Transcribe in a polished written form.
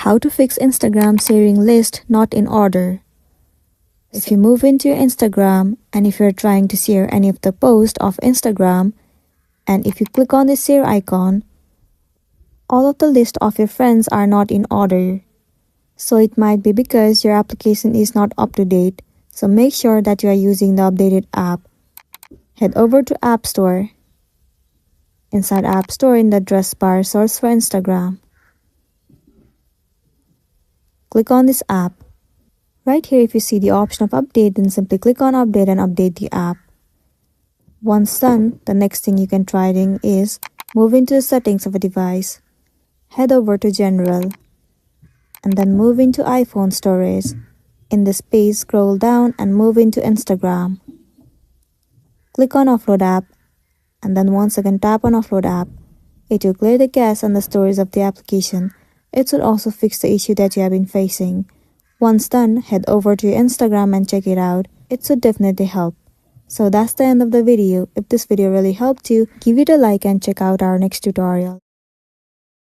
How to fix Instagram sharing list not in order. If you move into your Instagram and if you're trying to share any of the posts of Instagram, and if you click on the share icon, all of the list of your friends are not in order. So it might be because your application is not up to date. So make sure that you are using the updated app. Head over to App Store. Inside App Store, in the address bar, search for Instagram. Click on this app. Right here, if you see the option of update, then simply click on update and update the app. Once done, the next thing you can try doing is move into the settings of a device. Head over to General and then move into iPhone storage. In this page, scroll down and move into Instagram. Click on Offload app and then once again tap on Offload app. It will clear the cache and the storage of the application. It should also fix the issue that you have been facing. Once done, head over to your Instagram and check it out. It should definitely help. So that's the end of the video. If this video really helped you, give it a like and check out our next tutorial.